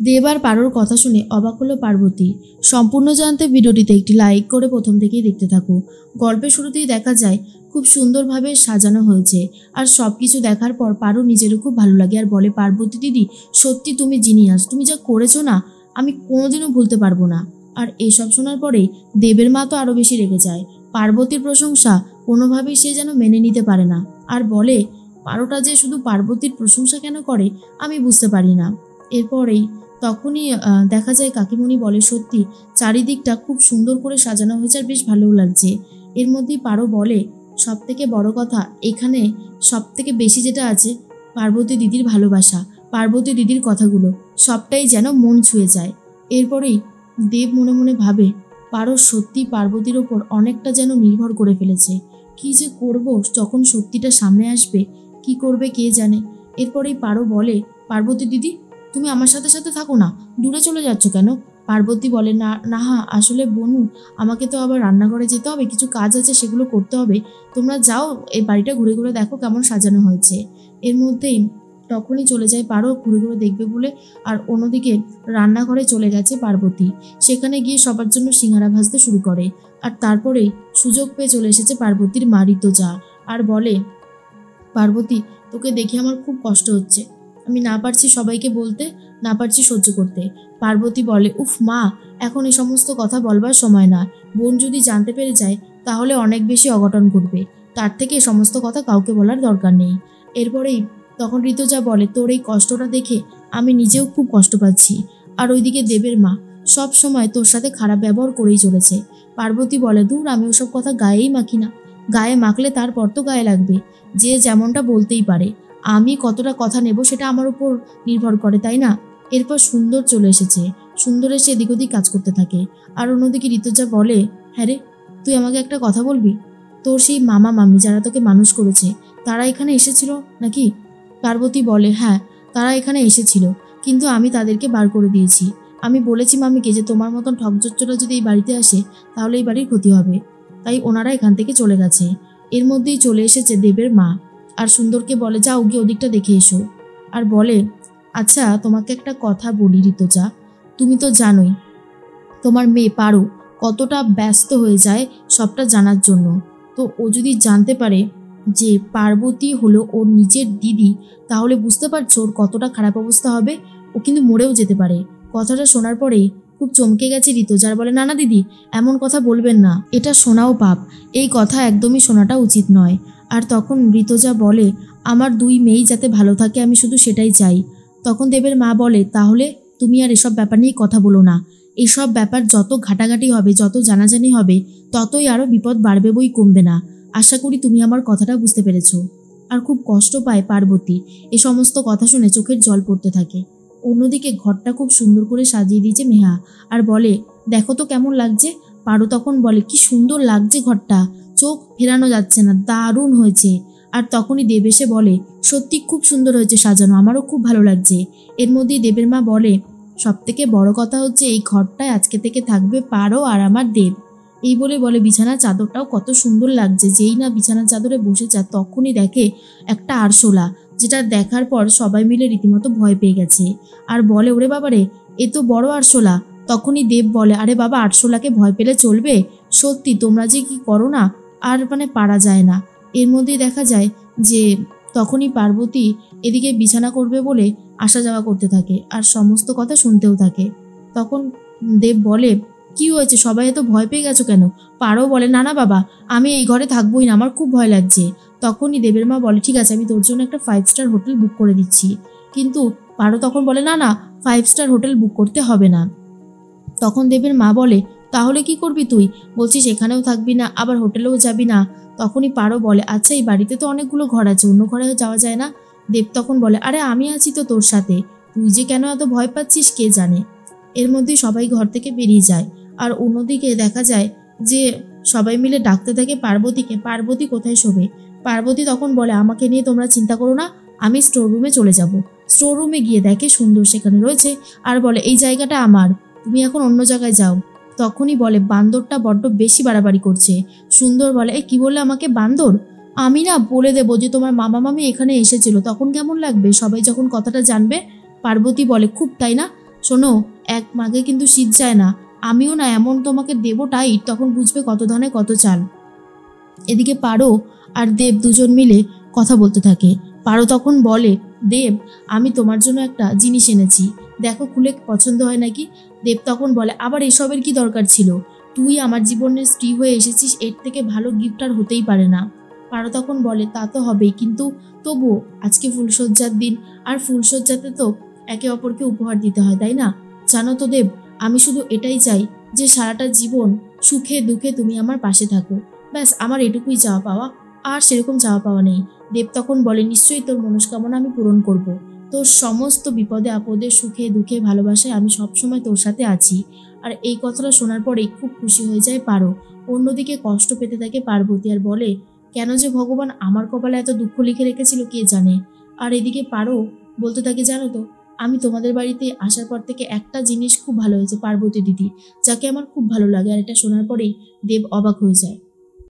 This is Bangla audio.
দেব আর পারোর কথা শুনে অবাক হলো পার্বতী। সম্পূর্ণ জানতে ভিডিওটিতে একটি লাইক করে প্রথম থেকেই দেখতে থাকো। গল্পের শুরুতেই দেখা যায় খুব সুন্দরভাবে সাজানো হয়েছে, আর সব কিছু দেখার পর পারো নিজেরও খুব ভালো লাগে আর বলে, পার্বতী দিদি সত্যি তুমি জিনিয়াস, তুমি যা করেছো না আমি কোনোদিনও ভুলতে পারবো না। আর এইসব শোনার পরেই দেবের মা তো আরও বেশি রেগে যায়। পার্বতীর প্রশংসা কোনোভাবেই সে যেন মেনে নিতে পারে না, আর বলে পারোটা যে শুধু পার্বতীর প্রশংসা কেন করে আমি বুঝতে পারি না। এরপরেই তখনই দেখা যায় কাকিমণি বলে, সত্যি চারিদিকটা খুব সুন্দর করে সাজানো হয়েছে আর বেশ ভালোও লাগছে। এর মধ্যেই পারো বলে, সব থেকে বড় কথা এখানে সব থেকে বেশি যেটা আছে পার্বতী দিদির ভালোবাসা, পার্বতী দিদির কথাগুলো সবটাই যেন মন ছুঁয়ে যায়। এরপরেই দেব মনে মনে ভাবে, পারো সত্যি পার্বতীর ওপর অনেকটা যেন নির্ভর করে ফেলেছে। কি যে করব যখন সত্যিটা সামনে আসবে, কি করবে কে জানে। এরপরেই পারো বলে, পার্বতী দিদি তুমি আমার সাথে সাথে থাকো না, দূরে চলে যাচ্ছ কেন? পার্বতী বলে, না না আসলে বনু আমাকে তো আবার রান্নাঘরে যেতে হবে, কিছু কাজ আছে সেগুলো করতে হবে, তোমরা যাও এই বাড়িটা ঘুরে ঘুরে দেখো কেমন সাজানো হয়েছে। এর মধ্যেই তখনই চলে যায় পারো ঘুরে ঘুরে দেখবে বলে, আর অন্যদিকে রান্নাঘরে চলে গেছে পার্বতী। সেখানে গিয়ে সবার জন্য সিঙ্গারা ভাজতে শুরু করে। আর তারপরেই সুযোগ পেয়ে চলে এসেছে পার্বতীর মা ঋতুজা, আর বলে, পার্বতী তোকে দেখে আমার খুব কষ্ট হচ্ছে, আমি না পারছি সবাইকে বলতে, না পারছি সহ্য করতে। পার্বতী বলে, উফ মা এখন এই সমস্ত কথা বলবার সময় না, বোন যদি জানতে পেরে যায় তাহলে অনেক বেশি অঘটন ঘটবে, তার থেকে এই সমস্ত কথা কাউকে বলার দরকার নেই। এরপরেই তখন ঋতুজা বলে, তোর এই কষ্টটা দেখে আমি নিজেও খুব কষ্ট পাচ্ছি, আর ওইদিকে দেবের মা সব সময় তোর সাথে খারাপ ব্যবহার করেই চলেছে। পার্বতী বলে, দূর আমি ওসব কথা গায়েই মাখি না, গায়ে মাখলে তারপর তো গায়ে লাগবে, যে যেমনটা বলতেই পারে, আমি কতটা কথা নেব সেটা আমার উপর নির্ভর করে, তাই না? এরপর সুন্দর চলে এসেছে, সুন্দর এসে এদিক ওদিক কাজ করতে থাকে। আর অন্যদিকে ঋতুজা বলে, হ্যাঁ রে তুই আমাকে একটা কথা বলবি, তোর সেই মামা মামি যারা তোকে মানুষ করেছে তারা এখানে এসেছিল নাকি? পার্বতী বলে, হ্যাঁ তারা এখানে এসেছিল, কিন্তু আমি তাদেরকে বার করে দিয়েছি। আমি বলেছি মামিকে যে তোমার মতন ঠকচচ্চরা যদি এই বাড়িতে আসে তাহলে এই বাড়ির ক্ষতি হবে, তাই ওনারা এখান থেকে চলে গেছে। এর মধ্যেই চলে এসেছে দেবের মা, আর সুন্দরকে বলে, যাও গিয়ে ওদিকটা দেখে এসো। আর বলে, আচ্ছা তোমাকে একটা কথা বলি ঋতুজা, তুমি তো জানোই তোমার মেয়ে পারো কতটা ব্যস্ত হয়ে যায় সবটা জানার জন্য, তো ও যদি জানতে পারে যে পার্বতী হলো ওর নিজের দিদি তাহলে বুঝতে পারছো ওর কতটা খারাপ অবস্থা হবে, ও কিন্তু মরেও যেতে পারে। কথাটা শোনার পরেই খুব চমকে গেছে ঋতুজা, আর বলে, না না দিদি এমন কথা বলবেন না, এটা শোনাও পাপ, এই কথা একদমই শোনাটা উচিত নয়। আর তখন ঋতুজা বলে, আমার দুই মেয়েই যাতে ভালো থাকে আমি শুধু সেটাই চাই। তখন দেবের মা বলে, তাহলে তুমি আর এসব ব্যাপার নিয়ে কথা বলো না, এসব ব্যাপার যত ঘাটাঘাটি হবে যত জানাজানি হবে ততই আরও বিপদ বাড়বে বই কমবে না। আশা করি তুমি আমার কথাটা বুঝতে পেরেছো। আর খুব কষ্ট পায় পার্বতী, এ সমস্ত কথা শুনে চোখের জল পড়তে থাকে। অন্যদিকে ঘরটা খুব সুন্দর করে সাজিয়ে দিয়েছে মেহা, আর বলে, দেখো তো কেমন লাগছে। পারো তখন বলে, কি সুন্দর লাগছে ঘরটা, চোখ ফেরানো যাচ্ছে না, দারুণ হয়েছে। আর তখনই দেব এসে বলে, সত্যি খুব সুন্দর হয়েছে সাজানো, আমারও খুব ভালো লাগছে। এর মধ্যেই দেবের মা বলে, সব থেকে বড় কথা হচ্ছে এই ঘরটায় আজকে থেকে থাকবে পারো আর আমার দেব। এই বলে বিছানার চাদরটাও কত সুন্দর লাগছে। যেই না বিছানার চাদরে বসে যায় তখনই দেখে একটা আরশোলা, যেটা দেখার পর সবাই মিলে রীতিমতো ভয় পেয়ে গেছে। আর বলে, ওরে বাবারে এ তো বড় আরশোলা। তখনই দেব বলে, আরে বাবা আরশোলাকে ভয় পেলে চলবে, সত্যি তোমরা যে কি করো না, আর পারা যায় না। এর মধ্যেই দেখা যায় যে তখনই পার্বতী এদিকে বিছানা করবে বলে আসা যাওয়া করতে থাকে আর সমস্ত কথা শুনতেও থাকে। তখন দেব বলে, কি হয়েছে সবাই এত ভয় পেয়ে গেছো কেন? পারো বলে, না না বাবা আমি এই ঘরে থাকবোই না, আমার খুব ভয় লাগছে। তখনই দেবের মা বলে, ঠিক আছে আমি তোর জন্য একটা 5 স্টার হোটেল বুক করে দিচ্ছি। কিন্তু পারো তখন বলে, না না 5 স্টার হোটেল বুক করতে হবে না। তখন দেবের মা বলে, তাহলে কি করবি তুই? বলছিস এখানেও থাকবি না আবার হোটেলেও যাবি না? তখনই পারো বলে, আচ্ছা এই বাড়িতে তো অনেকগুলো ঘর আছে, অন্য ঘরে যাওয়া যায় না? দেব তখন বলে, আরে আমি আছি তো তোর সাথে, তুই যে কেন এত ভয় পাচ্ছিস কে জানে। এর মধ্যেই সবাই ঘর থেকে বেরিয়ে যায়। আর অন্যদিকে দেখা যায় যে সবাই মিলে ডাকতে থাকে পার্বতীকে, পার্বতী কোথায় শোবে। পার্বতী তখন বলে, আমাকে নিয়ে তোমরা চিন্তা করো না, আমি স্টোর রুমে চলে যাব। স্টোর রুমে গিয়ে দেখে সুন্দর সেখানে রয়েছে, আর বলে, এই জায়গাটা আমার, তুমি এখন অন্য জায়গায় যাও। তখনই বলে, বান্দরটা বড্ড বেশি বাড়াবাড়ি করছে। সুন্দর বলে, এই কি বললে আমাকে বান্দর? আমি না বলে দেবো যে তোমার মামা মামি এখানে এসেছিল, তখন কেমন লাগবে সবাই যখন কথাটা জানবে? পার্বতী বলে, খুব তাই না, শোনো, এক মাঘে কিন্তু শীত যায় না, আমিও না এমন তোমাকে দেবো টাইট, তখন বুঝবে কত ধানে কত চাল। এদিকে পারো আর দেব দুজন মিলে কথা বলতে থাকে। পারো তখন বলে, দেব, আমি তোমার জন্য একটা জিনিস এনেছি, দেখো খুলে পছন্দ হয় নাকি। দেব তখন বলে, আবার এসবের কি দরকার ছিল? তুই আমার জীবনের স্ত্রী হয়ে এসেছিস, এর থেকে ভালো গিফট আর হতেই পারে না। পারো তখন বলে, তা তো হবেই, কিন্তু তবুও আজকে ফুলশয্যার দিন, আর ফুলশয্যাতে তো একে অপরকে উপহার দিতে হয়, তাই না? জানো তো দেব, আমি শুধু এটাই চাই যে সারাটা জীবন সুখে দুঃখে তুমি আমার পাশে থাকো, ব্যাস আমার এটুকুই চাওয়া পাওয়া, আর সেরকম চাওয়া পাওয়া নেই। দেব তখন বলে, নিশ্চয়ই তোর মনস্কামনা আমি পূরণ করব। তোর সমস্ত বিপদে আপদে সুখে দুঃখে ভালোবাসায় আমি সবসময় তোর সাথে আছি। আর এই কথাটা শোনার পরেই খুব খুশি হয়ে যায় পারো। অন্যদিকে কষ্ট পেতে থাকে পার্বতী, আর বলে, কেন যে ভগবান আমার কপালে এত দুঃখ লিখে রেখেছিল কে জানে। আর এদিকে পারো বলতে থাকে, জানো তো, আমি তোমাদের বাড়িতে আসার পর থেকে একটা জিনিস খুব ভালো হয়েছে পার্বতী দিদি, যাকে আমার খুব ভালো লাগে। আর এটা শোনার পরেই দেব অবাক হয়ে যায়।